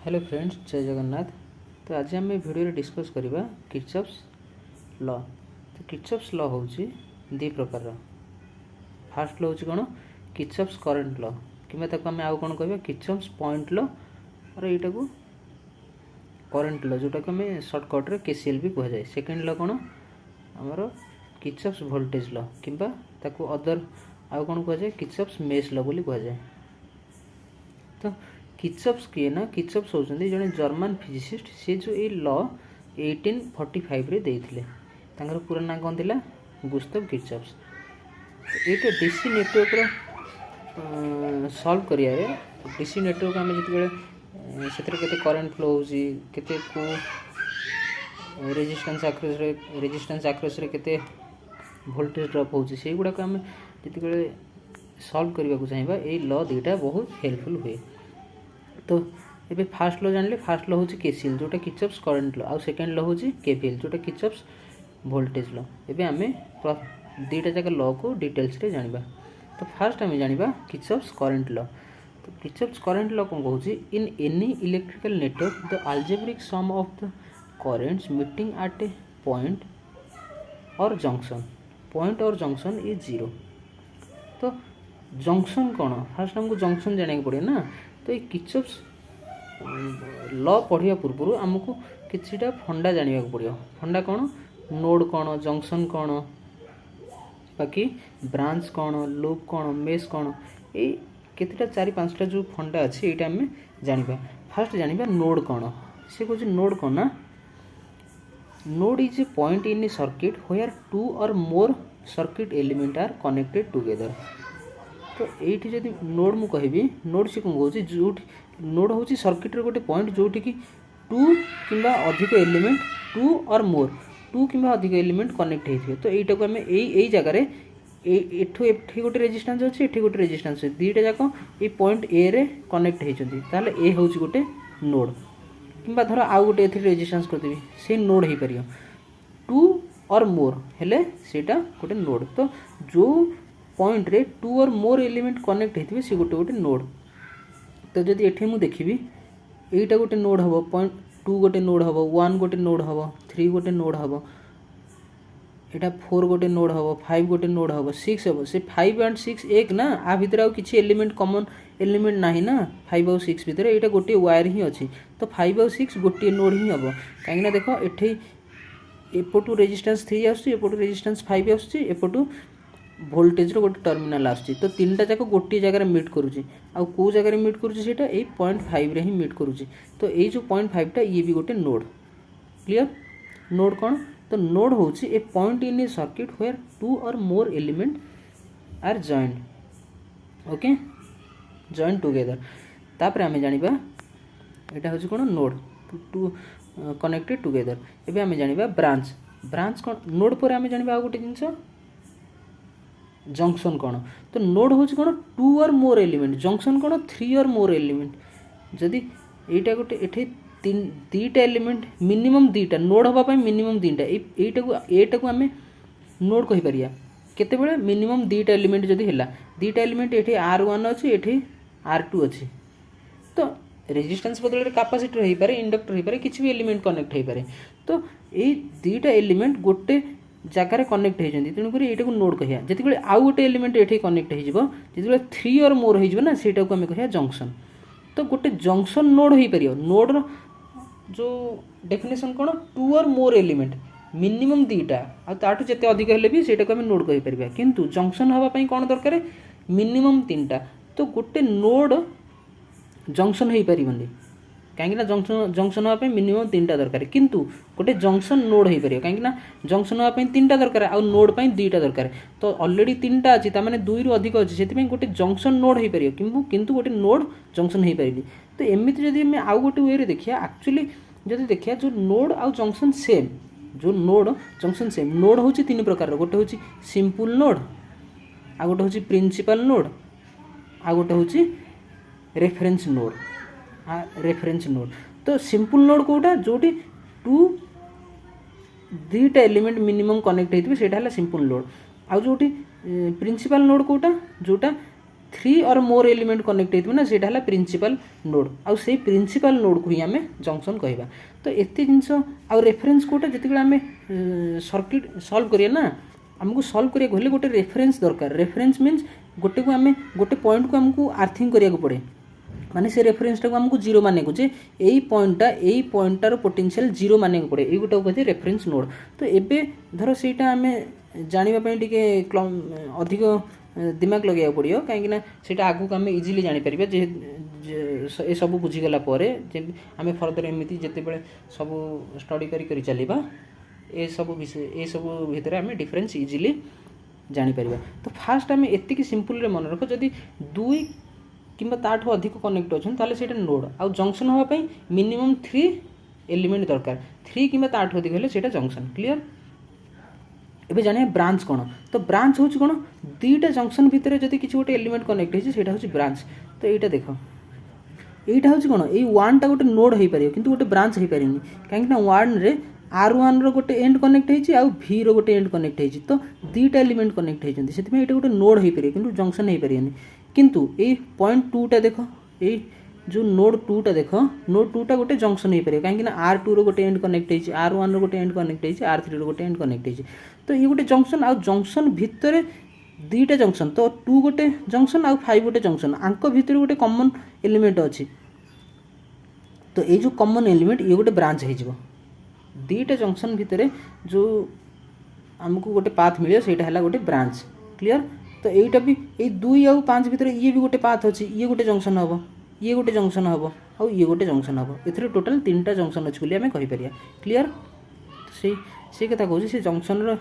Hello friends, जय जगन्नाथ। तो आज आम भिडियो डिस्कस करवा किर्चॉफ्स लॉ। तो किर्चॉफ्स लॉ हूँ दी प्रकार। फास्ट लॉ हूँ कौन, किर्चॉफ्स करंट लॉ कि आम आउ कौन कह किर्चॉफ्स पॉइंट लॉ और यहाँ को करंट लॉ जोटा को आम सर्टकट रे केसीएल भी कह जाए। सेकेंड लॉ कौन आमर किर्चॉफ्स वोल्टेज लॉ कि अदर आउ कौन कह जाए किर्चॉफ्स मेश लॉ बोली कह जाए। तो किर्चॉफ्स किए ना, किर्चॉफ्स होउछन्ती जने जर्मन फिजिसिस्ट। से जो ये लॉ 1845 रे देइथिले। तांकर पूरा नाम कौन थिला, गुस्ताव किर्चॉफ्स। ये डीसी नेटवर्क रो सॉल्व करियारे डीसी नेटवर्क आम जिते से केते करंट फ्लो होउची, केते को रेजिस्टेंस आक्रस रे केते वोल्टेज ड्रॉप होउची, से गुडा को आम जिते सॉल्व करने को चाहिए ये लॉ दुईटा बहुत हेल्पफुल हुए। तो ये फास्ट लॉ जानले, फास्ट लॉ हूँ केसीएल जोटा किर्चॉफ्स करंट लॉ, आउ सेकेंड लॉ हूँ केवीएल जोटा किर्चॉफ्स वोल्टेज लॉ। एबे आमे दुईटा जाक लॉ को डिटेल्स रे जानिबा। तो फास्ट आमे जानिबा किर्चॉफ्स करंट लॉ। तो किर्चॉफ्स करंट लॉ कौन कहूँ, in any electrical network the algebraic sum of the currents meeting at a point or junction, point or junction is zero. तो जंक्शन कौन, फास्ट हमको जंक्शन जाना पड़े ना। तो ये किर्चॉफ्स लॉ पढ़िया पूर्व आमको किछिटा फंडा जाना पड़ो। फंडा कौन, नोड कौन, जंक्शन कौन, बाकी ब्रांच कौन, लूप कौन, मेश कौन, ये केतेटा 4-5टा जो फंडा अच्छे ये आम जाना। फास्ट जाना नोड कौन। से कह नोड कौन ना, node is a point in a circuit where two or more circuit element are connected together. तो ये जब नोड मु कहबी, नोड से कौन कहूँ, जो नोड हूँ सर्किट रे गोटे पॉइंट जोटि कि टू कि अधिक element, to or more, to कि अधिक एलिमेंट कनेक्ट होते। तो यहीटा को आम यही जगार एठू एठी गोटे रेजिस्टेंस अच्छे, एठी गोटे रेजिस्टेंस अच्छे, दुईटा जाक ये पॉइंट ए रे कनेक्ट होती। ताले ए हूँ गोटे नोड, कि धर आउ गोटे ए रेजिस्टेंस करदेवी, से नोड हो पार। टू और मोर हेले सेटा गोटे नोड। तो जो पॉइंट रे to or more element connect होते सी गोटे गोटे नोड। तो जदि एठी मु देखिबी एटा गोटे नोड हबो, पॉइंट 2 गोटे नोड हबो, 1 गोटे नोड हबो, 3 गोटे नोड हबो, एटा 4 गोटे नोड हबो, 5 गोटे नोड हबो, 6 हबो। से 5 और 6 एक ना, आ भितर आउ किछि एलिमेंट कॉमन एलिमेंट नाही ना। 5 और 6 भितर एटा गोटे वायर ही अछि। तो 5 और 6 गोटे नोड ही हबो। काहे ना देखो एठी एपटू रेजिस्टेंस 3 आछी, एपटू रेजिस्टेंस 5 आछी, एपटू वोल्टेज रो गोटे टर्मिनाल आछी। तो तीनटा जाक गोटे जगह मीट करूची। आ को जगह मीट करूची सेटा ए 0.5 रे ही मीट करूची। तो ए जो 0.5 टा ये भी गोटे नोड। क्लियर। नोड कौन, तो नोड होची a point in a circuit where two or more element are joined, okay, joined together. तापर आमे जानिबा एटा होची कोन नोड, टू कनेक्टेड टुगेदर। एबे आमे जानिबा ब्रांच। ब्रांच कौन, नोड पर आमे जानिबा आ गोटे जिंस जंक्शन कौन। तो नोड हूँ कौन, 2 और मोर एलिमेंट, जंक्शन कौन 3 और मोर एलिमेंट। जदि एटा गोटे एठी दीटा एलिमेंट मिनिमम दीटा नोड हवा मिनिमम दीटा एटा को आम नोड कहि परिया केतेबेले मिनिमम दीटा एलिमेंट जदि हैला, दीटा एलिमेंट एठी R1 अछि, एठी R2 अछि। तो रेजिस्टेंस बदल कैपेसिटर हो पारे, इंडक्टर हो पारे, किसी भी एलिमेंट कनेक्ट हो पारे। तो ये दीटा एलिमेंट गोटे जगार कनेक्ट होती। तेणुक यहाँ को नोड कह। जिते आउ गोटे एलिमेंट ये कनेक्ट हो 3 और मोर होना सेटा को आम कह जंक्शन। तो गोटे जंक्शन नोड हो पार। नोड जो डेफिनेशन कौन, 2 और मोर एलिमेंट मिनिमम दीटा आठू जिते अधिक हेल्ले भी सेटा को आम नोड कह पार। किंतु जंक्शन हाँपाई कौन दरकार, मिनिमम 3टा। तो गोटे नोड जंक्शन हो पारनी कहीं जंक्शन हाँपाई मिनिमम 3टा दरकार। किंतु गोटे जंक्शन नोड हो पार कहीं जंक्शन हाँपाई 3टा दरकार, आउ नोड पाई 2टा दरकार। तो ऑलरेडी 3टा अच्छी, तार 2 रु अधिक अच्छी, से गोटे जंक्शन नोड हो पार, किंतु गोटे नोड जंक्शन हो पारे। तो एमती जब आउ गोटे वे देखिए, एक्चुअली जब देखिए जो नोड आउ जंक्शन सेम, जो नोड जंक्शन सेम। नोड हूँ 3 प्रकार, गोटे हूँ सिंपल नोड, आ गोटे हूँ प्रिंसिपल नोड, आ गोटे हूँ रेफरेंस नोड। Reference node. तो सिंपल नोड कोटा जोटी 2 एलिमेंट मिनिमम कनेक्ट होती है सिंपल नोड। आ जोटी प्रिंसिपल नोड कोटा जोटा थ्री और मोर एलिमेंट कनेक्ट होइतबो ना सेटा हला प्रिंसिपल नोड आउ से प्रिंसिपल नोड को ही आमे जंक्शन कहबा। तो एते जिंस आ रेफरेंस कोटा जतिगला आमे सर्किट सॉल्व करिया ना हमको सॉल्व करिया गले गोटे रेफरेंस दरकार। रेफरेंस मीन्स गोटे को आमे गोटे पॉइंट को हमको आर्थिंग करिया को पड़े माने से रेफरेंस को हमको जीरो माने को जे एई पॉइंटार पोटेंशियल जीरो माने को पड़े। एई गोटा कहते रेफरेंस नोड। तो एबे धर सेटा आमे जानिबा पई टिके अधिक दिमाग लगे पड़ो कहीं सेटा आगु आम इजिली जापर जे ए सब बुझीगला आम फर्दर एमती जिते सब स्टडी कर चलवा ए सब विषय ए सब भितर आम डिफरेंस इजिली जापर। तो फास्ट आम एति सिंपल मन रख जदि दुई किंबा ताठू अधिक कनेक्ट अच्छे ताले सेटा नोड आउ जंक्शन होगापी मिनिमम 3 एलिमेंट दरकार 3 किंबा ताठू अधिक हेले सेटा जंक्शन। क्लियर। एबे जाने ब्रांच कौन। तो ब्रांच हूँ कौन दुईटा जंक्शन भितर जब किसी गोटे एलिमेंट कनेक्ट होती ब्रांच। तो यहाँ देख यहाँ हूँ कौन ये वन टा गोटे नोड हो पार कि गोटे ब्रांच हो पारे कहीं वन रे R1 रो गोटे एंड कनेक्ट होती आउ V रो गोटे एंड कनेक्ट होती। तो दुईटा एलिमेंट कनेक्ट होती से ये गोटे नोड हो पारे कि जंक्शन हो पारे किंतु ये पॉइंट 2 टा देख ये जो नोड 2 टा देख नोड 2 टा गोटे जंक्शन हो पारे कहीं R2 रो गोटे एंड कनेक्ट होती R1 रो गोटे एंड कनेक्ट होती R3 रो गोटे एंड कनेक्ट होती। तो ये गोटे जंक्शन आउ जंक्शन भितर दुईटा जंक्शन तो 2 गोटे जंक्शन आउ 5 गोटे जंक्शन आंक भितर गोटे कॉमन एलिमेंट अच्छी। तो ये जो कॉमन एलिमेंट ये गोटे ब्रांच हो दुईटा जंक्शन भितर जो आमको गोटे पाथ मिले सेटा है गोटे ब्रांच। क्लियर। तो यहीटा भी ये 2 आउ 5 भितर ये भी गोटे पाथ अच्छी ये गोटे जंक्शन हम ये गोटे जंक्शन हम आउ ये गोटे जंक्शन हम ए टोटाल 3टा जंक्शन अच्छी बोली आम कहीपर। क्लियर। से कथा कहूँ से जंक्शन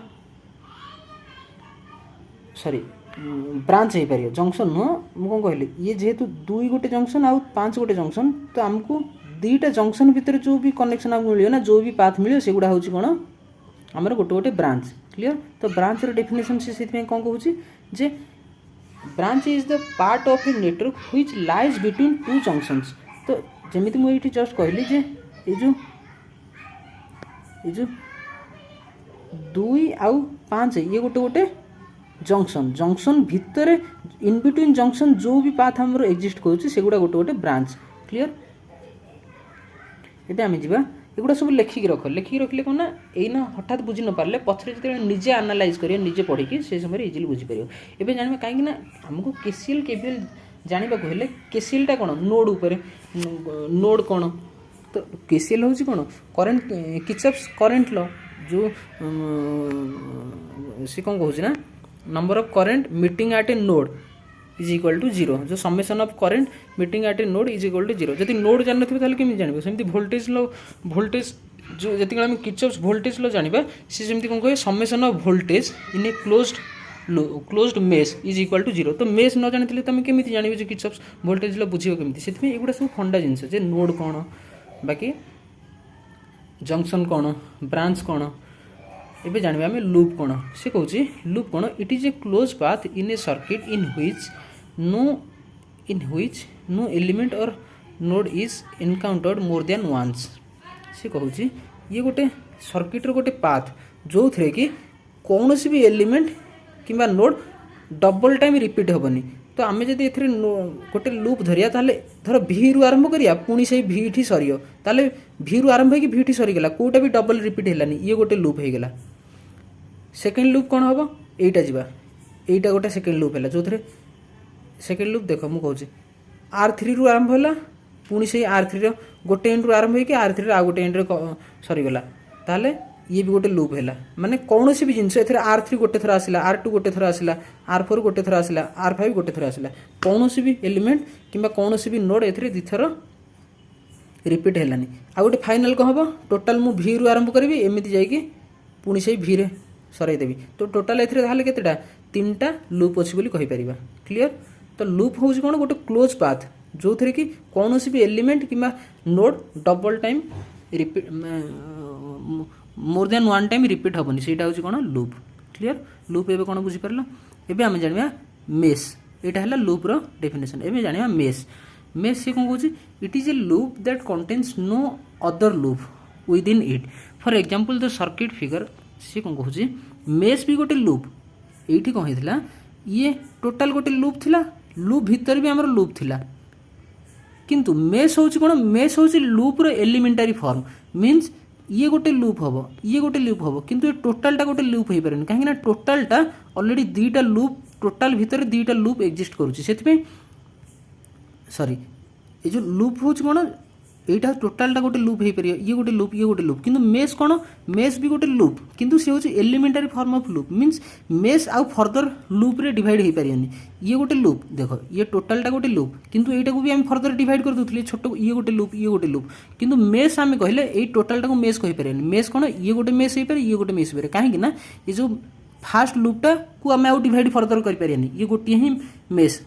सॉरी ब्रांच हो पार जंक्शन नुह मुझे कौन कहली ये जेहेतु 2 गोटे जंक्शन आउ 5 गोटे जंक्शन तो आमको दुईटा जंक्शन भितर जो भी कनेक्शन आमको मिले ना जो भी पाथ मिले से गुड़ा हूँ कौन आमर गोटे गोटे ब्रांच। क्लियर। तो ब्रांच डेफिनेशन से कौन कहूँ जे branch is the part of a network which lies between 2 junctions. तो जमीती मुझे जस्ट कहली जे ये जो 2 आउ 5 ये गोटे गोटे जंक्शन भितर इन बिटवीन जंक्शन जो भी पाथ हमर एक्जिस्ट करूँ से गुड़ा गोटे गोटे ब्रांच। क्लियर। ये आम जा एगुड़ा सब लेखिक रखिले कौन ना यही हठात बुझी न पारे पछरे जो निजे आनालाइज कर निजे पढ़ी से समय इजिली बुझीपर। एवं जानवे कहीं आमको केसीएल केवीएल जानवा हेल्ले केसीएल टा कौन नोड उपर नोड कौन। तो केसीएल हूँ कौन करेन्ट किर्चॉफ्स करेन्ट लॉ जो सी कौन कहूँ ना number of current meeting at a node is equal to 0 जो summation of current meeting at a node is equal to 0। जब नोड जान थे केमी जानवे सेमती वोल्टेज लो वोल्टेज जो जी आम किर्चॉफ्स वोल्टेज लो जाना सी सेमती कौन कहे summation of voltage in a closed mesh is equal to 0। तो मेश न जानी तुम केमी जानवे जो किर्चॉफ्स वोल्टेज लो बुझे केमी से एगुड़ा सब फंडा जिनस जे नोड कौन बाकी जंक्शन कौन ब्रांच कौन। एबे जानवे आम लूप कौन से कहूँ लूप कौन it is a close path in a circuit in which no element or node is encountered more than once. से कहूँ ये गोटे सर्किट रो गोटे पाथ जो थे कि कौन सी भी एलिमेंट किंबा नोड डबल टाइम रिपीट हेबनी। तो आम जब ए गोटे लूप धरिया ताले धर भी रु आरंभ करिया पुणी से भी ठी सरियो ताले भी रु आरंभ होगी भी ठी सरीगला कोटा भी डबल रिपीट हेलानी ये गोटे लूप होगला। सेकेंड लूप कौन हम यहीटा जावा यहीटा गोटे सेकेंड लूप है जो थे सेकेंड लूप देख मुझे R3 रु आरंभ है पुणी से R3 गोटे एंड रु आरंभ होगी R3 आ गोटे एंड सरीगला ताले ये भी गोटे लूप है माने कौन सी भी जिनस R3 गोटे थर आसला R2 गोटे थर आसला R4 गोटे थर आसला R5 गोटे थर आसला कौन सी भी एलिमेंट किंबा कौन सी भी नोड ए दिथर रिपीट हेलानी। आ गोटे फाइनाल कौन हम टोटाल मु V रु आरंभ करी एमती जाकि पुणी से V रे सरईदेवी। तो टोटाल एथरे केतेटा 3टा लूप अच्छी बोली कहीपर। क्लियर। तो लूप हूँ कौन गोटे क्लोज पाथ जो थे कि कौन सी भी एलिमेंट किंबा node double time repeat more than one time repeat हेनी से हूँ कौन लूप। क्लियर। लूप एवं कौन बुझीपार एवं आम जाना मेश यहाँ है लूप रो डेफिनेशन। एवं जाना मेश से कौन कहूँ it is a loop that contains no other loop within it. For example the circuit figure सी कौन कहूँ मेश भी गोटे लूप ये कौन होता ये टोटाल गोटे लूप थिला लूप भितर भी आमर लूप थिला किंतु मेश होची कोन मेश होची लूप रो एलिमेंटरी फॉर्म मींस ये गोटे लूप हम ये गोटे लूप हम किंतु ये टोटालटा गोटे लूप हो पारे कहीं टोटालटा ऑलरेडी दुईटा लूप टोटाल भितर दुईटा लूप एक्जिस्ट करुच्ची से सॉरी ये जो लूप हूँ कौन यहाँ टोटालटा गोटे लूप हो पार ये गोटे लूप किंतु मेश कौन मेश भी गोटे लूप किंतु से हूँ elementary form of loop means mesh आउ फर्दर लूप रे डिवाइड हो पारे ये गोटे लूप देख ये टोटालटा गोटे लूप किंतु एटा को भी आम फर्दर डिवाइड कर दूसरे छोट ये गोटे लूप किंतु मेश आम कहले ये टोटालटा को मेश कहि पारे मेश कौन ये गोटे मेश हो पारे ये गोटे मेश हो पारे कहीं ये जो फास्ट लूपटा को आम आउ डिवाइड फर्दर कर पारे ये गोटे ही मेश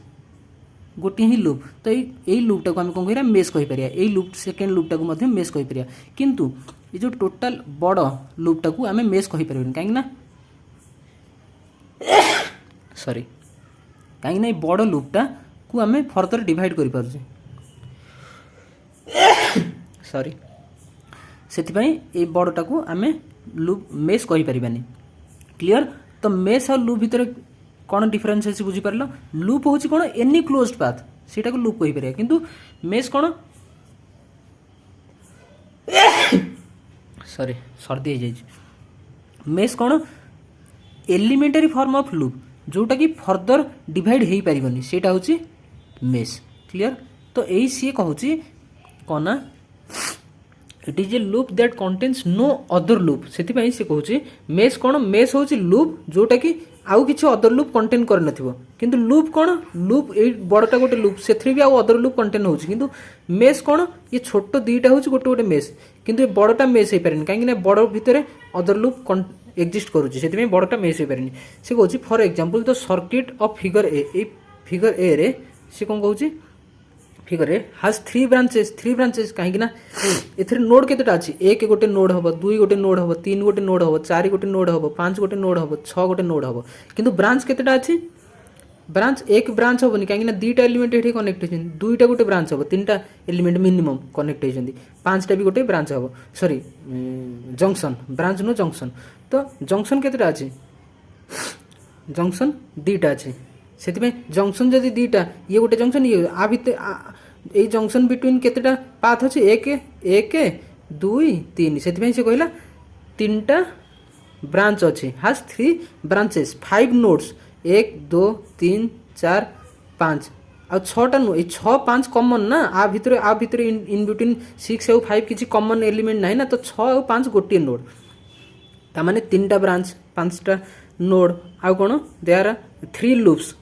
गोटे ही लूप तो यही लूपटा को आम कौन कह मेश कहि पारे यही लूप सेकेंड लूपटा को मेश कहि पारे किंतु ये जो टोटाल बड़ लूपटा को आम मेश कहि पारे कहीं सॉरी कहीं बड़ लूपटा को आम फर्दर डिवाइड कर पारे सॉरी से बड़टा को आम लूप मेश कहि पारिबानी क्लियर तो मेश और लूप भितर कौन डिफरेन्स अच्छे बुझीपार लूप हूँ कौन एनी क्लोज्ड पाथ सेटा को लूप कहि पारे किंतु मेश कौन सॉरी सर्दी हो जाए मेश कौन एलिमेंटरी फॉर्म ऑफ लूप जोटा कि फर्दर डिवाइड हो पारिबनी सेटा हूँ मेश क्लियर तो यही सी कहूँ कौन ना it is a loop that contains no other loop से कहूँ मेश कौन मेश हूँ लूप जोटा कि आउ किसी अदर लूप कंटेन कर नथिबो किंतु लूप कौन लूप ए बड़टा गोटे लूप से भी आउ अदर लूप कंटेन होची किंतु मेश कौन ये छोट दुईटा होची गोटे गोटे मेश किंतु ये बड़टा मेश हो पारेनी कहीं बड़ भितर अदर लूप एक्जिस्ट करुच्ची से बड़टा मेश हो पारेनी से कहूँ for example the circuit of figure a figure A रे से कौन कहूँ फिगर ए हाज थ्री ब्रांचेस कहीं एथरे नोड केतेटा अछि एक गोटे नोड हम दुई गोटे नोड हम तीन गोटे नोड हम चार गोटे नोड हम पांच गोटे नोड हम छह गोटे नोड हम किंतु ब्रांच केतेटा अछि ब्रांच एक ब्रांच हेनी कहीं दुईटा एलिमेंट ये कनेक्ट होती दुईटा गोटे ब्रांच हम तीनटा एलिमेंट मिनिमम कनेक्ट होती पांचटा भी गोटे ब्रांच हम sorry junction branch no junction तो जंक्शन केतेटा अछि जंक्शन दुईटा अछि से जंक्शन जदि दुईटा ये गोटे जंक्शन ये आ भितर ये जंक्शन बिटवीन केतेटा पाथ अच्छे एक दुई तीन से कहला तीनटा ब्रांच अच्छे हाज थ्री ब्रांचेस 5 नोड्स 1 2 3 4 5 आ छटा नु 6 5 कॉमन ना आ भितर इन बिटवीन 6 और 5 किसी कॉमन एलिमेंट ना ना तो 6 और 5 गोटे नोड तामाने तीनटा ब्रांच 5टा नोड आ कौन दे आर 3 लूप्स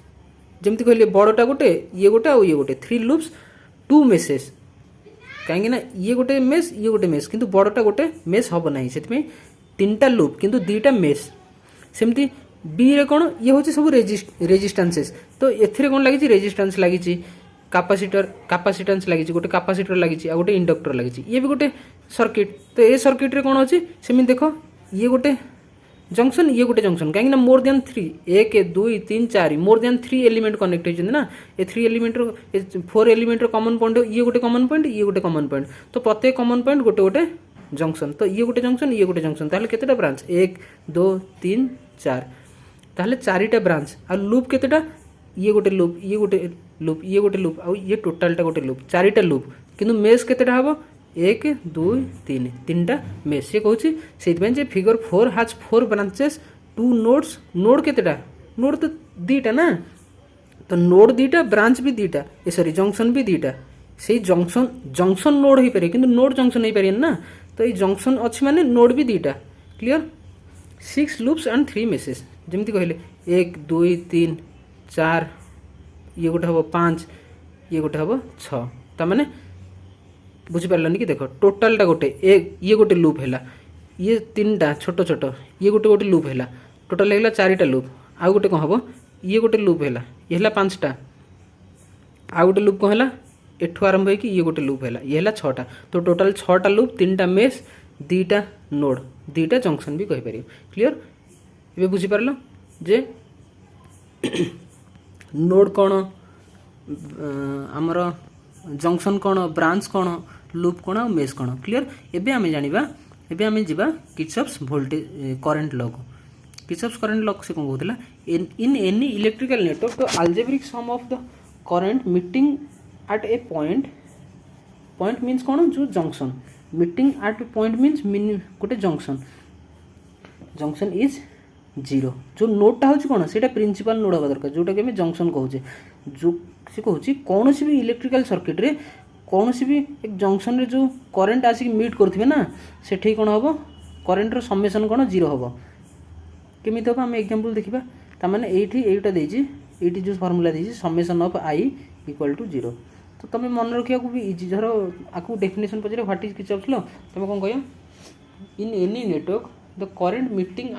जमती कहले बड़टा गोटे ये गोटे 3 लूप्स 2 मेसेस कहीं ये गोटे मेस किंतु बड़टा गोटे मेस हम ना से तीनटा लूप किंतु दुईटा मेस सेमती बी रे कौन ये हूँ सब रेजिस्टेंसेस तो एथिरे कौन लगी रेजिस्टेंस लगी कैपेसिटेंस लगी गोटे कैपेसिटर लगी आ गोटे इंडक्टर लगी ये भी गोटे सर्किट तो ये सर्किट रे कौन अच्छी सेमती देख ये गोटे जंक्शन ये गोटे जंक्शन कहीं more than 3 1 2 3 4 more than 3 element connect होती ना ये 3 एलिमेंट 4 एलिमेंट कॉमन पॉइंट ये गोटे कॉमन पॉइंट ये गोटे कॉमन पॉइंट तो प्रत्येक कॉमन पॉइंट गोटे गोटे जंक्शन तो ये गोटे जंक्शन ताहले केतेटा ब्रांच 1 2 3 4 ताहले 4टा ब्रांच आ लूप केतेटा ये गोटे लूप ये गोटे लूप आ ये टोटालटा गोटे लूप 4टा लूप किंतु मेश केतेटा हबो 1 2 3 तीनटा मेश से कहूँ से फिगर 4 हाज 4 ब्रांचेस 2 नोड्स नोड केतेटा नोड तो दुईटा ना तो नोड दुईटा ब्रांच भी दुईटा सॉरी जंक्शन भी दुईटा से जंक्शन नोड हो पारे किंतु नोड जंक्शन हो पारे ना तो ये जंक्शन अच्छी माने नोड भी दुईटा क्लियर 6 लूप्स एंड 3 मेसेस जमती कहले 1 2 3 4 ये गोटे हम 5 ये गोटे हम 6 तामाने बुझीपारानी कि देख टोटालटा गोटे एक ये गोटे लूप है ये 3टा छोट छोट ये गोटे लूप है टोटाल है 4टा लूप आउ गोटे कौन हम ये गोटे लूप है ये 5टा आउ गोटे लूप कौन है एठू आरंभ हो ये गोटे लूप है ये 6टा तो टोटाल 6टा लूप 3टा मेश 2टा नोड 2टा जंक्शन भी कहीपर क्लीयर ये बुझीपार जे नोड कौन आमर जंक्शन कौन ब्रांच कौन लूप कौन और मेश कौन क्लीयर एबे आमे जानिबा एबे आमे जिबा किर्चॉफ्स वोल्टेज करंट लॉ को किर्चॉफ्स करंट लॉ से कौन कहला इन एनी इलेक्ट्रिकल नेटवर्क तो algebraic sum of the current meeting at a point means कौन जो junction meeting at a point means गोटे junction is 0 जो नोडटा हूँ कौन से प्रिंसिपल नोड हवा दरकार जोटा कि आम जंक्शन कहे जो सी कहूँ कौन भी इलेक्ट्रिकल सर्किट रे कौन भी एक जंक्शन रे जो करंट आसिक मीट करुवे ना से कौन हम करेन्टर समेसन कौन 0 हम केमी हम आम एग्जांपल देखा ताने यहीटा ये जो फर्मूला देती summation of I equal to 0 तो तुम मन रखा भी इजी धर आपको डेफिनेशन पचारे व्हाट इज किर्चॉफ्स लॉ तुम कौन कह in any network the current meeting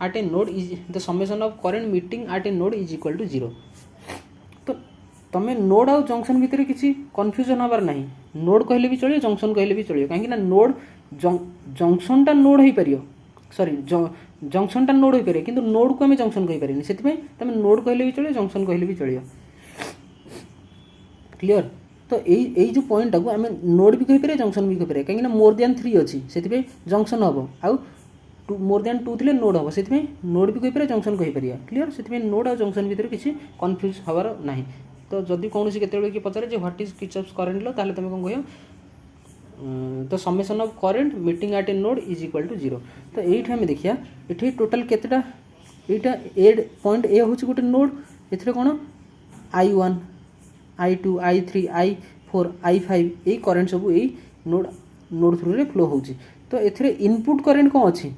at a node is the summation of current meeting at a node is equal to 0 तो तुम नोड आउ जंक्शन भितर किसी कन्फ्यूजन हबार ना नोड कहले भी चलिए जंक्शन कहले भी चलिए कहीं नोड जंक्शनटा नोड हो पार सॉरी जंक्शनटा नोड हो पारे कि नोड को आम जंक्शन कही पारे से तुम नोड कहले भी चलिए जंक्शन कहले भी चलिए क्लियर तो यही जो पॉइंट को आम नोड भी कहीपर जंक्शन भी कहीपर कहीं मोर देन 3 अच्छी से जंक्शन हम आउ मोर देन 2 थे नोड हम से नोड भी कहीपर जंक्शन कहीपर क्लियर से नोड आ जंक्शन भितर किसी कन्फ्यूज हबार ना तो जदि कौन के पचारे what is Kirchhoff's current law ताले तुम कौन कह तो summation of current meeting at a node is equal to 0 तो ये आम देखिए ये टोटाल केतेटा यहाँ ए पॉइंट ए हूँ गोटे नोड ए कौन I1 I2 I3 I4 I5 यही करेन्ट सब यही नोड थ्रू रे फ्लो होची तो एथिरे इनपुट करेंट कौन अच्छी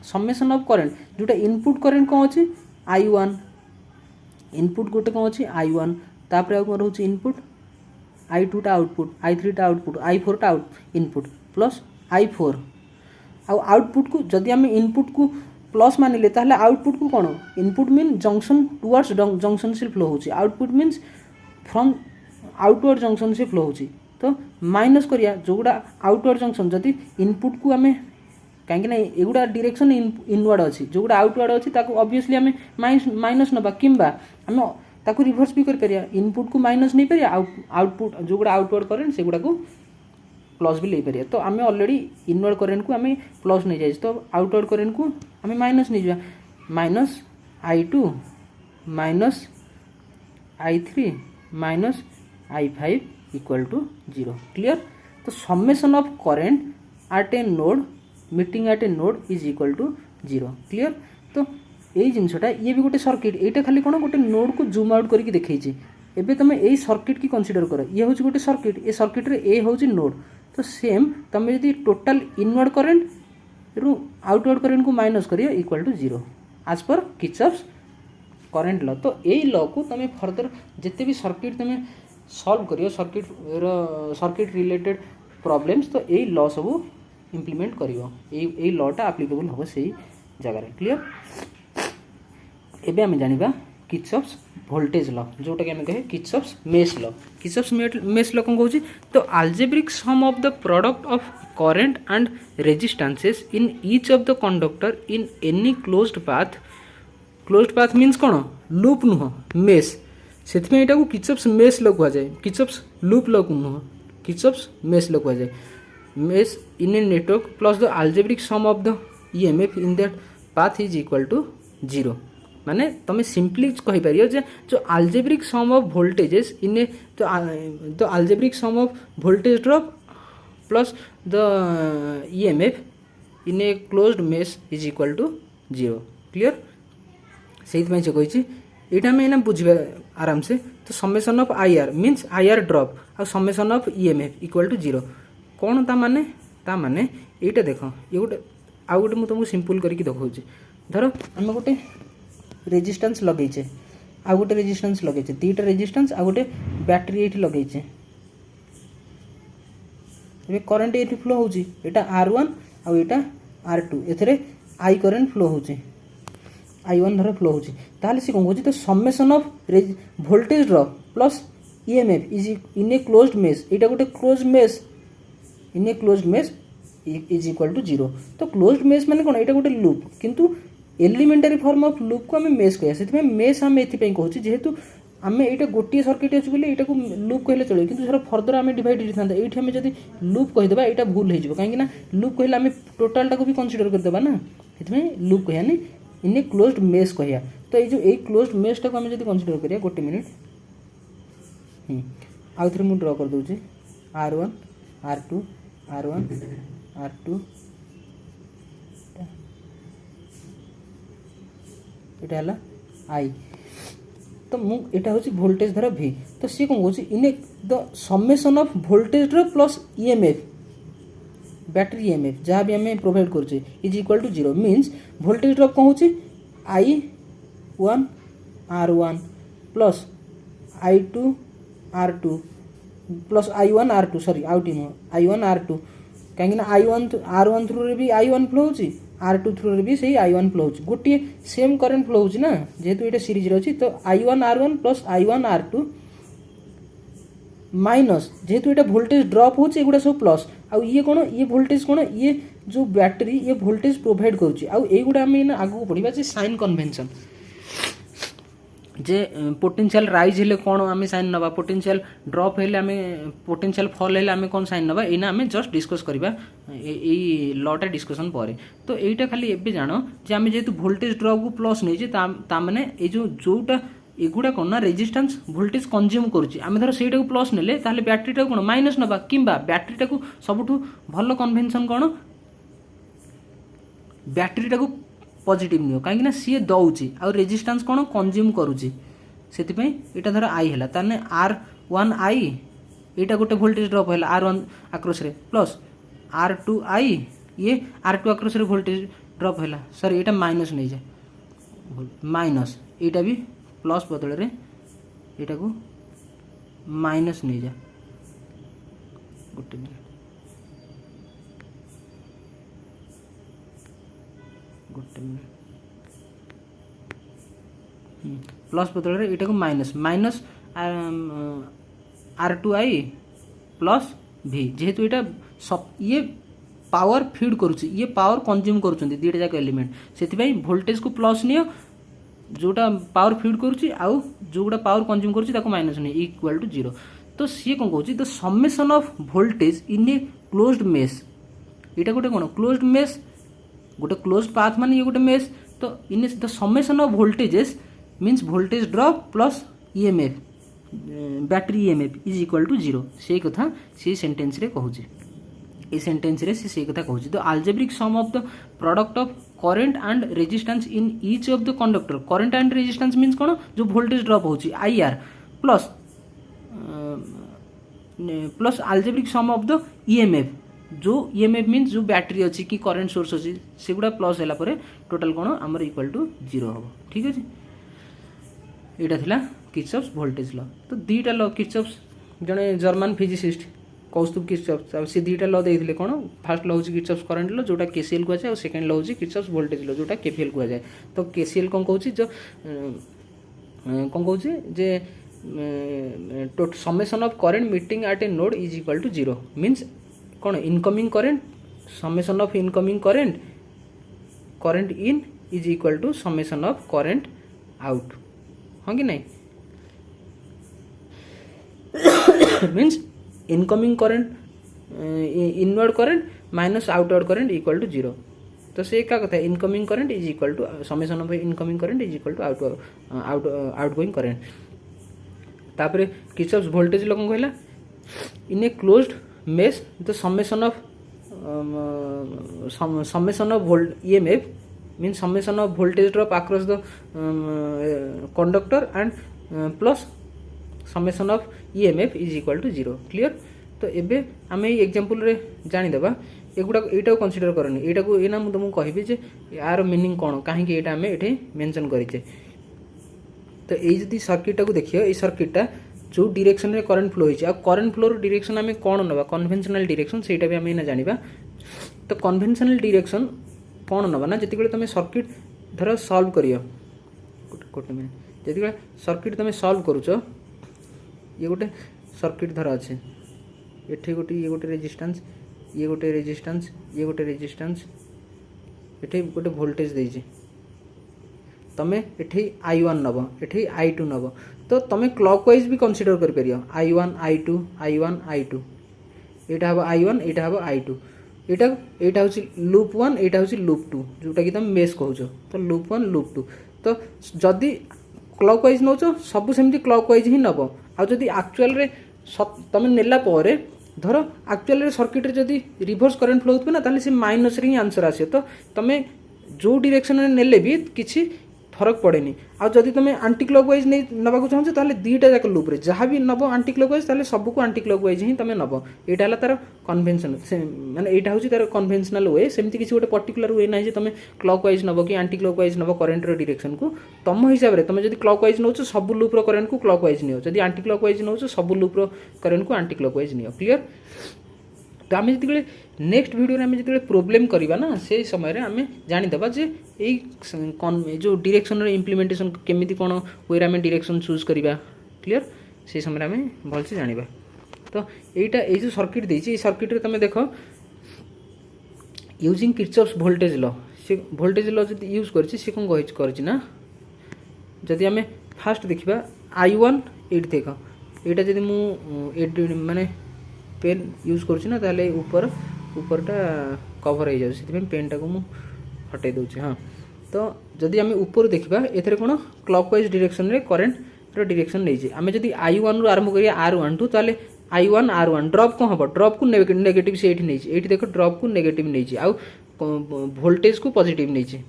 समेसन ऑफ करेंट जोटा इनपुट करेंट कौन अच्छी I1 इनपुट गोटे कौन अच्छी I1 तापर कौन रोचे इनपुट I2 टा आउटपुट I3 टा आउटपुट I4 टा इनपुट प्लस I4 आउटपुट को जदि आम इनपुट को प्लस मानिले ताहले आउटपुट को कौन input mean junction towards junction से फ्लो होची output means from outward junction से फ्लो होची तो माइनस करिया जोगुड़ा आउटवर्ड जंक्शन जदि इनपुट को आम कहीं एगुड़ा डिरेक्शन इनवर्ड अच्छी जोगुड़ा आउटवर्ड अच्छी ऑब्वियसली आम माइनस नवा किंबा आम ताकू रिवर्स भी कर पारिया इनपुट को माइनस नहीं पारिया आउटपुट जोगुड़ा आउटवर्ड करेंट से गुड़ा को प्लस भी ले पारिया तो आम ऑलरेडी इनवर्ड करेंट को आम प्लस नहीं जाए तो आउटवर्ड करेंट को आम माइनस नहीं जा minus I2 minus I3 minus I5 equal to 0 clear तो summation of current at a node meeting at a node is equal to 0 clear तो यही जिनसटा ये भी गोटे सर्किट यहाँ खाली कौन गोटे नोड को जूम आउट करके देखी एबे तुम यही सर्किट की कंसीडर कर ये हूँ गोटे सर्किट ए सर्किट रे ए हूँ नोड तो सेम तुम यदि टोटाल इनवर्ड करेंट रु आउटवर्ड करेंट को माइनस करिए इक्वल टू 0 आज पर किर्चॉफ्स करेंट लॉ तो यही लॉ को तुम फर्दर जिते भी सर्किट तुम सॉल्व करियो सर्किट रिलेटेड प्रॉब्लम्स तो यही लॉ सब इम्प्लीमेंट करियो यही लॉटा एप्लीकेबल हम से जगह क्लियर एबे आम जानिबा किर्चॉफ्स वोल्टेज लॉ जोटा कि आम कहे Kirchhoff's mesh law Kirchhoff's mesh law कौन कहूँ तो algebraic sum of the product of current and resistances in each of the conductor in any closed path means कौन लूप नुह मेश से यहाँ किर्चॉफ्स मेश लॉ कहुए किर्चॉफ्स लूप लॉ को नुह किर्चॉफ्स मेश लॉ कहुए mesh in a network plus the algebraic sum of the EMF in that path is equal to 0 माने तुम सिंपली कहीपर जो algebraic sum of voltages in a तो algebraic sum of voltage drop plus the EMF in a closed mesh is equal to 0 clear से कही यहाँ आम एना बुझा आराम से तो summation of IR means IR drop आ summation of EMF equal to 0 कौन ता माने यहाँ देख ये गोटे आउ गोटे मुझे तुमको सिंपल करके देखा धर आम गोटे रेजिस्टेंस लगेचे आउ गोटे रेजिस्टेंस लगेचे दीटा रेजिस्टेंस आउ गोटे बैटरी ये लगेचे ये करंट ये फ्लो होची एटा R1 आउ एटा R2 एथरे I करंट फ्लो होची I1 धर फ्लो होची ताहले से कौन तो summation of voltage drop plus EMF is in a closed mesh एटा गोटे closed mesh in a closed mesh is equal to 0 तो क्लोज्ड मेश माने कौन एटा गोटे लूप किंतु एलिमेंटारी फॉर्म ऑफ लूप को आम मेश कह से मेश आम ये कहूँ जेहेतु आम यहाँ गोटे सर्किट अच्छे बोले यहाँ को लूप कहले चलो कि सर फर्दर आम डिवाइड था ये आम जब लूप कहीदेबा यहाँ भूल हो कहीं लूप कहले आम टोटालटा को भी कंसीडर करदेबा ना से लूप कहनी इन ए क्लोज्ड मेश कह तो ये जो क्लोज्ड मेशटा को आम जब कंसीडर करिया गोटे मिनिट आउ थे मुझे ड्र कर दूसरी R1 R2 R1 R2 এটা হল I तो मुझा हूँ वोल्टेज धर V तो सी कौन कौन in the summation of voltage drop plus EMF battery EMF जहाँ भी आम प्रोवाइड करुचे is equal to 0 means voltage drop कौन हो I1 R1 plus I2 R2 plus I1 R2 sorry out I1 R2 कहीं I1 R1 थ्रू रे भी I1 flow होची R2 थ्रू रे भी सही I1 फ्लो होची गोटे सेम करंट फ्लो होची ना जेहेतु ये सीरीज रे अछि तो I1 R1 plus I1 R2 minus जेहेतु ये वोल्टेज ड्रॉप होची एगुडा सब प्लस आ ये कोन ये वोल्टेज कोन ये जो बैटरी ये वोल्टेज प्रोवाइड करूची आ एगुडा हम आगु पढिबा जे साइन कन्वेंशन जे पोटेंशियल राइज हेले कौन आम साइन नवा पोटेंशियल ड्रॉप हेले आम पोटेंशियल फॉल हेले आम कौन साइन नवा एना आम जस्ट डिस्कस करबा ए लॉटा डिस्कशन पर तो एटा खाली एबे जानो जे आम जेतु वोल्टेज ड्रॉप को प्लस नै जे ता माने ए जोटा एगुडा कोन ना रेजिस्टेंस वोल्टेज कंज्यूम करूची आम धर सेटा को प्लस नेले ताले बैटरीटा कोन माइनस नवा किंबा बैटरीटा को सबठु भलो कन्वेंशन कोन बैटरीटा को पॉजिटिव नियो कहीं सी दौची आ रेजिस्टेंस कौन कंज्यूम करुच्ची से यहाँ धर आई है ताने R1I यहाँ गोटे वोल्टेज ड्रॉप है R1 आक्रोश रे प्लस R2I ये R2 आक्रोश रे वोल्टेज ड्रॉप है सॉरी यहाँ माइनस नहीं जाए माइनस यहाँ भी प्लस बदल रे यहाँ को माइनस नहीं जाए गोटे मिनट गोटे मिनट प्लस बदल रे यहाँ को minus minus R2I plus V जेहेतु यहाँ ये पावर फीड करुच्ची ये पावर कंज्यूम करुँच दुईटा जाक एलिमेंट से वोल्टेज को प्लस नियो जोटा पावर फीड करुच्ची आउ जोटा पावर कंज्यूम करुच्ची ताको माइनस नियो इक्वल टू 0 तो सी कौन कहूँ the summation of voltage in a closed mesh यहाँ गोटे कौन क्लोज्ड मेश गोटे क्लोज्ड पाथ मान ये गोटे मेश तो in the summation of voltages means voltage drop plus EMF battery EMF is equal to 0 से कथा से सेंटेंस रे कहूँ ए सेंटेंस रे से कथा कहूँ the algebraic sum of the product of current and resistance in each of the conductor current and resistance means कौन जो वोल्टेज ड्रॉप होची IR plus plus algebraic sum of the EMF जो EMF means जो battery अच्छी कि current source अच्छी से गुड़ा प्लस है टोटाल कौन आमर इक्वल टू 0 हम ठीक अच्छे यहाँ थिला किर्चॉफ्स वोल्टेज लॉ तो दुईटा लॉ किर्चॉफ्स जड़े जर्मन फिजिसिस्ट कौस्तुभ किर्चॉफ्स से दुईटा लॉ देते कौन फास्ट लॉ हूँ किर्चॉफ्स करंट लॉ जोटा KCL कहुए और सेकेंड लॉ हूँ किर्चॉफ्स वोल्टेज लॉ जोटा KVL कहुए तो KCL कौन कहूँ जो कौन कहूँ जे summation of current meeting at a node is equal to 0 means कौन incoming current summation of incoming current current in is equal to summation of current out हाँ कि नहीं means incoming current inward current minus outward current equal to 0 तो से क्या कथा incoming current is equal to summation of incoming current is equal to outgoing current तापर Kirchhoff's voltage law कहला in a closed mesh the summation of EMF means summation of voltage drop across the conductor and plus summation of EMF is equal to 0 clear तो एबे आम example रे जानी देबा एगुडा एटा consider करनी एटा को एना मु तुमको कहबी जे यार मीनिंग कोन काहे कि एटा आम एठे मेंशन करिचे तो एई जदी सर्किट को देखियो ए सर्किटटा जो डायरेक्शन रे करंट फ्लो होइछ आ करंट फ्लो रो डायरेक्शन आमे कोन नबा कन्वेंशनल डायरेक्शन सेटा भी आमे ना जानिबा तो कन्वेंशनल डायरेक्शन कोन नबा ना जति बेले तमे सर्किट धर सॉल्व करियो कोटे में जति बेले सर्किट तमे सॉल्व करूछ ये गोटे सर्किट धर अछि एठे गोटे ये गोटे रेजिस्टेंस ये गोटे रेजिस्टेंस ये गोटे रेजिस्टेंस एठे गोटे वोल्टेज देइछ तमे एठे I1 नब एठे I2 नब तो तमे क्लॉकवाइज भी कंसीडर कर परियो I1 I2 I1 I2 एटा हबो I1 एटा हबो I2 एटा होची लूप 1 एटा होची लूप 2 जोटा कि तमे मेश कहउछो तो लूप 1 लूप 2 तो जदी क्लॉक वाइज नौ सब सेमती क्लॉक वाइज ही नब आदि आक्चुअल तुम नेला धर आक्चुअल सर्किट जदि रिभर्स करंट फ्लो होता ना से माइनस ही आंसर आसे तो तुम जो डायरेक्शन में नेले भी किसी फरक पड़ेनि आदि तुम आंटी क्लॉक वाइज नहीं नवाक चाहूँ ताले दुईटा जाक लूप्रे जहाँ भी नब आंटी क्लॉक वाइज ताले सबको आंटी क्लॉक वाइज ही तुम नब यहाँ है तार कन्वेंशन माने यहाँ हूँ तार कन्वेंशनल वे सेमती किसी गोटे पर्टिकुलर वे ना तुम क्लॉक वाइज नब कि आंटी क्लॉक वाइज नब करेन्ट डायरेक्शन को तुम हिसाब से तुम जब क्लॉक वाइज नौ सब लूप्र करेन्ट को क्लॉक वाइज नियो जब आंटी क्लॉक वाइज नौ सब लूप्र करेन्ट को aunty clock wise neo clear. तो आम जो नेक्स्ट वीडियो में जो प्रोब्लेम करवा ना से समय आम जानीदे जे यही जो डायरेक्शन इम्प्लीमेंटेशन केमी कौन वे आम डायरेक्शन चूज करवा क्लियर से समय आम भलसे जाना। तो यहीटा ये सर्किट देती सर्किट रे तुम देख यूजिंग किर्चॉफ्स वोल्टेज लॉ से वोल्टेज लॉ जो यूज करना जदि आम फास्ट देखा I1 ये देख यहाँ जब मुझे माने पेन यूज करुँच ताले ऊपरटा कभर हो जाए पेन टाक मुझे हटे दूसरी हाँ। तो जदि आम ऊपर देखा एथेर कौन क्लॉक वाइज डायरेक्शन रे करेन्ट डायरेक्शन नहीं आम जब I1 रु आरंभ करिया R12 ताले I1 R1 ड्रॉप कौन हम ड्रॉप को नेगेटिव से ये देख ड्रॉप को नेगेटिव नहीं आउ वोल्टेज को पॉजिटिव नहीं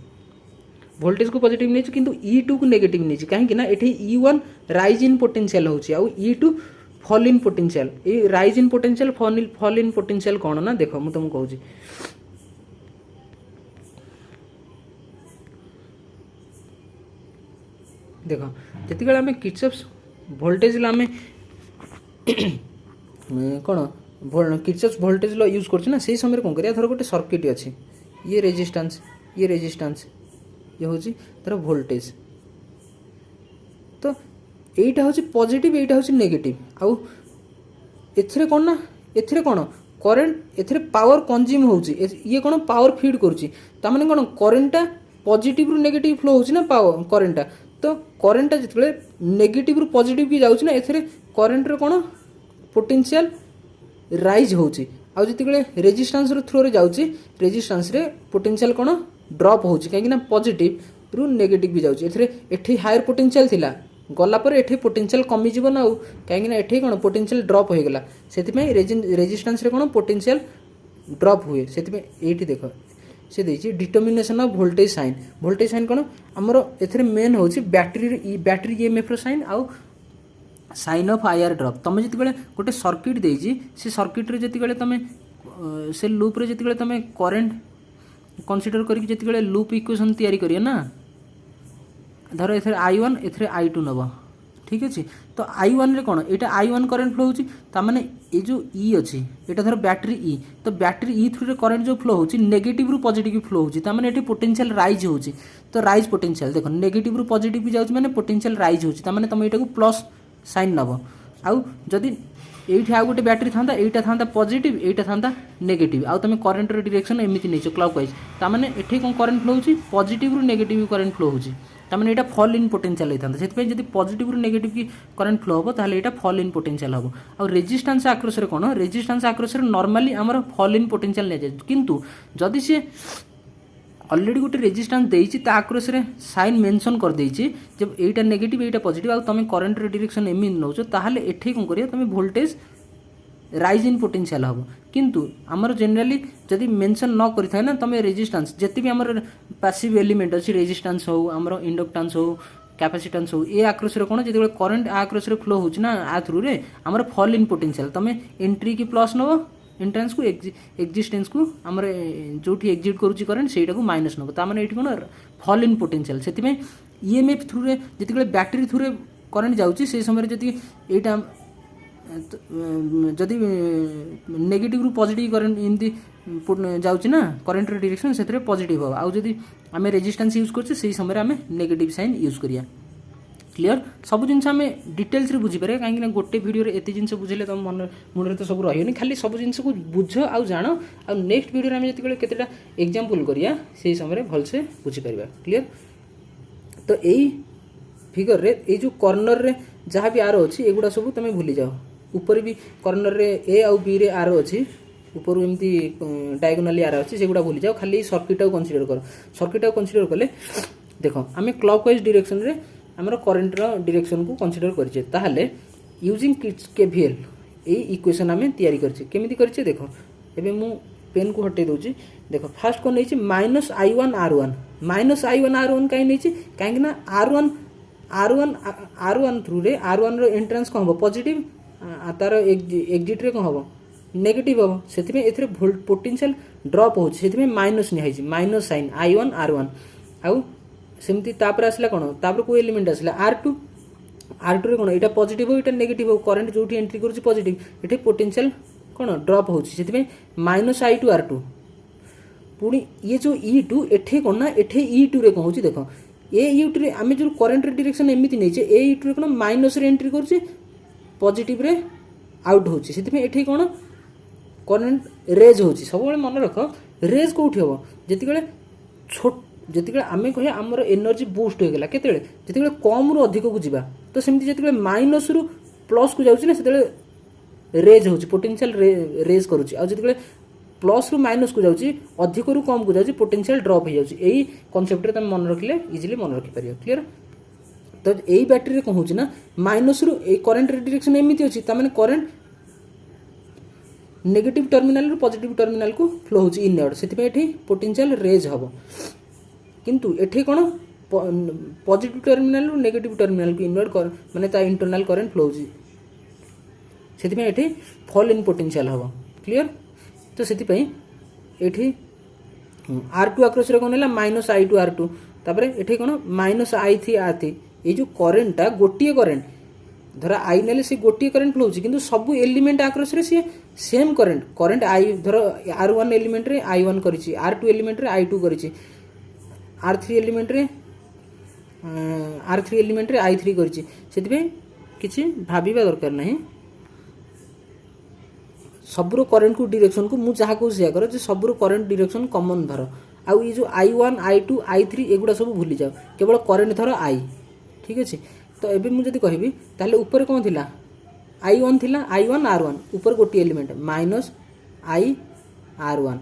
वोल्टेज को पॉजिटिव नहीं किंतु E2 को नेगेटिव नहीं कहीं E1 राइज इन पोटेंशियल होची आउ E2 फॉल इन पोटेंशियल ये rise in potential fall in potential कौन ना देख मुझे तुमको कहूँ देख जिते आम किर्चॉफ्स वोल्टेज लॉ आम कौन किर्चॉफ्स वोल्टेज लॉ यूज करना से समय कौन कर धर गोटे सर्किट अच्छी ये रेजिस्टेंस ये हूँ धर वोल्टेज तो यहीटा हूँ पॉजिटिव यहीटा हूँ नेगेटिव आउ एथरे कौन ना एथरे कौन करेन्ट एथरे पावर कंज्यूम होची ये कौन पावर फीड करुच्ची तामाने कौन करेन्टा पॉजिटिव रु नेगेटिव फ्लो होची ना पावर करेन्टा तो करेन्टा जिते नेगेटिव रु पॉजिटिव की जाउची ना एथरे करेन्ट रे कौन पोटेंशियल राइज होची आउ जिते रेजिस्टेंस रो थ्रो रे जाउची रेजिस्टेंस रे पोटेंशियल कौन ड्रॉप होची कहीं ना पॉजिटिव रु नेगेटिव भी जाउची एथरे एठी हायर पोटेंशियल थिला गला पर एठी पोटेंशियल कमी जीव ना कहीं एठी कौन पोटेंशियल ड्रॉप हो गला से रेजिस्टेंस रे कौन पोटेंशियल ड्रॉप हुए से ये देख से देखिए डिटर्मिनेशन ऑफ वोल्टेज साइन कौन आमर एथरे मेन होची बैटरी EMF रो साइन आउ साइन ऑफ IR ड्रॉप तुम जिते गोटे सर्किट देजी से सर्किट रे जिते तुम से लूप रे जिते तुम करेन्ट कंसीडर करके जिते लूप इक्वेशन तैयारी करिए ना धर एथरे I1 एथरे I2 नब ठीक अच्छे तो I1 रे कौन यहाँ I1 करेन्ट फ्लो होची तामाने ये जो E अच्छी यहाँ धर बैटरी E तो बैटरी E थ्रू रे करेन्ट जो फ्लो होची नेगेटिव रु पॉजिटिव फ्लो होची तामाने ये पोटेंशियल राइज होची तो राइज पोटेंशियल देखो नेगेटिव रु पॉजिटिव भी जाउची माने पोटेंशियल राइज होची तामाने तुम यहाँ प्लस साइन नब आउ जदि ये आउ गोटे बैटरी था यहाँ था पॉजिटिव यहाँ था नेगेटिव आउ तुम करेन्ट डायरेक्शन एमती नहीं क्लॉक वाइज तामाने ये कौन करेन्ट फ्लो होची पॉजिटिव रु नेगेटिव करेन्ट फ्लो होची तामाने यहाँ फॉल इन पोटेंशियल होता है से पॉजिटिव रु नेगेटिव की करेन्ट फ्लो हम ताहले यहाँ फॉल इन पोटेंशियल हम आउ रेजिस्टेंस आक्रोस रे कौन रेजिस्टेंस आक्रोस रे नॉर्मली आमर फॉल इन पोटेंशियल नहीं जाए किंतु जदि सी ऑलरेडी गोटे रेजिस्टेंस देइछि ता आक्रोस रे साइन मेंशन कर देइछि जब एटा नेगेटिव एटा पॉजिटिव आ तमे करंट रे डायरेक्शन एमि नौछ ताहले एठी कोन करिया तमे वोल्टेज राइज इन पोटेंशियल हम किंतु आमर जनरली जदि मेंशन न करि थाए ना तमे रेजिस्टेंस जति भी आमर पैसिव एलिमेंट अछि रेजिस्टेंस हो आमर इंडक्टेंस हो कैपेसिटेंस हो ए आक्रोस रे कोन जति करंट आक्रोस रे फ्लो होछि ना आ थ्रू रे आमर फॉल इन पोटेंशियल तमे एंट्री की प्लस नबो एंट्रेंस को एक्जिस्टेंस को आमर जो एक्जिट करुच्ची करेन्ट से माइनस नब ताने ये कौन फॉल इन पोटेंशियल से EMF थ्रू रे जिते बैटरी थ्रू रे करेन्ट जाऊँगी से समय जदि यहाँ जदि नेगेटिव रु पॉजिटिव करेन्ट इमती जाऊँगी ना करेन्ट डायरेक्शन से पॉजिटिव हो आउ जदि आम रेजिस्टेंस यूज कर समय आम नेगेटिव साइन यूज करिया क्लियर सब जिन आम डिटेल्स रे बुझीपारे कहीं गोटे वीडियो एत जिन बुझे तुम मन मुंडे तो सब रही खाली सब जिन को बुझ आउ जान आ नेक्स्ट वीडियो आम जो केतेटा एग्जांपल करिया से समय भलसे बुझीपार क्लियर। तो यही फिगर रे ये जो कॉर्नर रे जहाँ भी आरो अच्छी एगुड़ा सब तुम भूली जाओ ऊपर भी कॉर्नर रे ए आउ बी रे आरो अच्छी ऊपर एमती डायगोनाली आरो अच्छी सेगुड़ा भूली जाओ खाली सर्किट कनसीडर कर सर्किट कनसीडर कले देख आम क्लॉकवाइज डायरेक्शन रे आमर करेन्ट डायरेक्शन को कंसीडर करिचे ताहले यूजिंग केवीएल यही इक्वेशन आम तैयारी करछे केमिति करछे देखो एबे मु पेन को हटे दूची देखो फास्ट को नहीं माइनस I1 R1 कहीं नहीं कहीं ना R1 थ्रू रे R1 रो एंट्रेंस कौन हम पॉजिटिव तार एग्जिट रे कौन हम नेगेटिव हम से एथिरे पोटेंशियल ड्रॉप हो माइनस नहीं माइनस साइन I1 R1 आउ सेमती तापर आसला कौन तापर को एलिमेंट आसला R2 रे कौन यहाँ पॉजिटिव हो यहाँ नेगेटिव हो करेंट जो एंट्री करुच्ची पॉजिटिव ये पोटेंशियल कौन ड्रॉप होती माइनस I2 R2 पुणी ये जो E2 एठे कौन ना एठे E2 रे कौन होची देखो ए E2 रे आमे जो करेंट डायरेक्शन एमिति नै छे ए E2 रे कौन माइनस रे एंट्री करुच्ची पॉजिटिव रे आउट होची सेति एठे कौन करेंट रेज होची सब बेले मन रख रेज कोठी हो जतिगले छोट जिते आम कह आमर एनर्जी बूस्ट हो गला केते जिते कम रु अधिक को जीवा तो सेमती जिते माइनस रु प्लस को जाउछि ना सेते रेज होछि पोटेंशियल रेज करूछि आ जिते प्लस रु माइनस को जाउछि अधिक रु कम को जाउछि पोटेंशियल ड्रॉप हो जाउछि एई कांसेप्ट रे तुम मन रखिले इजीली मन रखि परियो क्लियर तो एई बैटरी रे कोन होछि ना माइनस रु ए करंट डायरेक्शन एमिति अछि त माने करंट नेगेटिव टर्मिनल रु पॉजिटिव टर्मिनल को फ्लो होछि इनवर्ड सेति पे एठी पोटेंशियल रेज हबो किंतु एठी कोन पॉजिटिव टर्मिनल रु नेगेटिव टर्मिनल को इनवर्ट कर माने ता इंटरनल करंट फ्लो होछि सेति पे एठी फॉल इन पोटेंशियल हबो क्लियर तो सेति पे एठी R2 अक्रॉस रे कोन हैला माइनस I2 R2 तापरे एठी कोन माइनस I3 R3 ए जो करंट ता गोटिए करंट धरा I नेले से गोटिए करंट फ्लो होछि किंतु सब एलिमेंट अक्रॉस रे से सेम करंट I धर R1 एलिमेंट रे I1 करिछि R2 एलिमेंट रे I2 करिछि R3 एलिमेंट रे I3 करिछि सेति पे किछि भाबिबा दरकार नाही सबरो करंट को डायरेक्शन को मु जहा को सेया करो जे सबरो करंट डायरेक्शन कॉमन धर आउ ये जो I1 I2 I3 एगुडा सब भूली जाओ केवल करंट धर I ठीक अछि तो एबे मु जदी कहबी ताले ऊपर कोन थिला I1 थिला I1 R1 ऊपर गोटी element minus I R1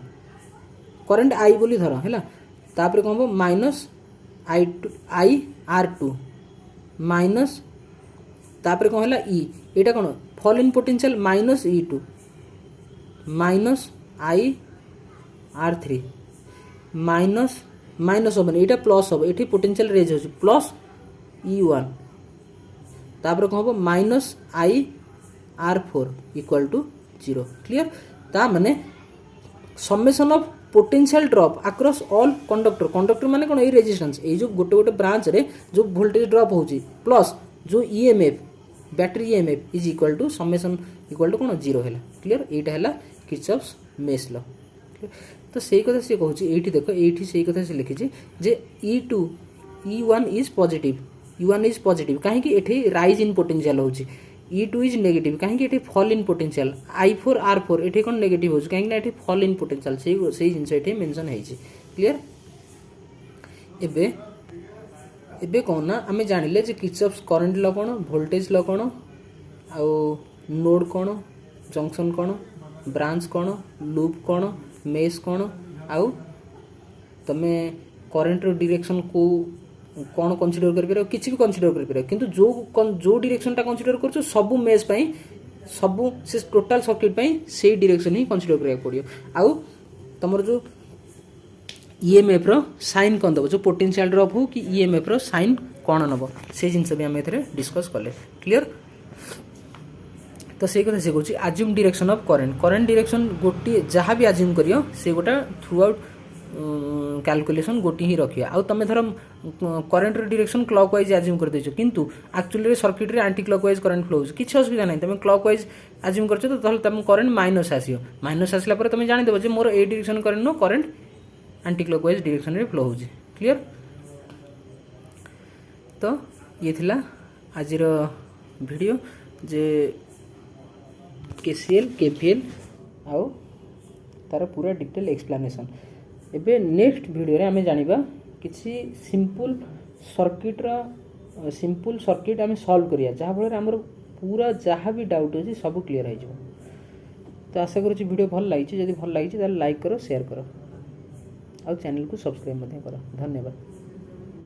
current I बोली धर हैला तापर कोन हो माइनस I R2 माइनस तापर कोन हैला E एटा कोन fall in potential minus E2 minus I R3 minus minus होबन एटा प्लस होबो एठी पोटेंशियल रेज होछि प्लस E1 तापर कोन हो minus I R4 equal to 0 clear ता माने summation of potential drop across all conductor माने कोन ए रेजिस्टेंस ए जो गोटे गोटे ब्रांच रे जो वोल्टेज ड्रॉप होछि प्लस जो EMF battery EMF is equal to summation equal to कोन 0 हैला क्लियर एटा हैला किर्चॉफ्स मेश लॉ तो सेही कथा से कहूछि एठी देखो एठी सेही कथा से लिखिछि जे E2 E1 इज पॉजिटिव काहे कि एठी राइज इन पोटेंशियल होछि E2 इज नेगेटिव काहे कि एठी fall in potential I4 R4 एठी कोन नेगेटिव होछि काहे कि एठी फॉल इन पोटेंशियल सेही जिंस एठी मेंशन हैछि क्लियर एबे कोन ना हमें जानिले जे किर्चॉफ्स करंट लॉ कोन वोल्टेज लॉ कोन आ नोड कोन जंक्शन कोन ब्रांच कोन लूप कोन मेश कोन आउ तमे करंट रो डायरेक्शन को कोन कंसीडर कर परौ किछि भी कंसीडर कर परौ किंतु जो डायरेक्शन टा कंसीडर करछो सब मेश पई सब से टोटल सर्किट पई सेही डायरेक्शन ही कंसीडर करिया पड़ियो आउ तमर जो ईएमएफ रो साइन कोन दबो जो पोटेंशियल ड्रॉप हो कि ईएमएफ रो साइन कोन नबो से जिंस भी हम एथरे डिस्कस करले क्लियर तो से कथा से कहूँ assume direction of current direction गोटे जहाँ भी आज्यूम करियो से गोटा थ्रू आउट कैलकुलेशन गोटी ही रखियो आउ तमे धर करंट डायरेक्शन क्लॉकवाइज आज्यूम कर देछो किंतु एक्चुअली सर्किट रे एंटी क्लॉकवाइज करंट फ्लो होछ किछ असुविधा नै तमे क्लॉकवाइज आज्यूम करछो तो तहल तम करंट माइनस आसियो माइनस आसला पर तमे जानि देबो जे मोर ए डायरेक्शन करंट नो करंट एंटी क्लॉकवाइज डायरेक्शन रे फ्लो होछ क्लियर तो ये थिला आजिर वीडियो जे केसीएल केवीएल आउ तार पूरा डिटेल एक्सप्लेनेशन एबे नेक्स्ट वीडियो रे हमें जानिबा किछि सिंपल सर्किट हमें सॉल्व करिया जहाँ फल हमर पूरा जहाँ भी डाउट अछि सब क्लियर हो जाबो तो आशा करूछि वीडियो भल लागिछि जदि भल लागिछि ताले लाइक करो शेयर करो और चैनल को सब्सक्राइब मते करो धन्यवाद।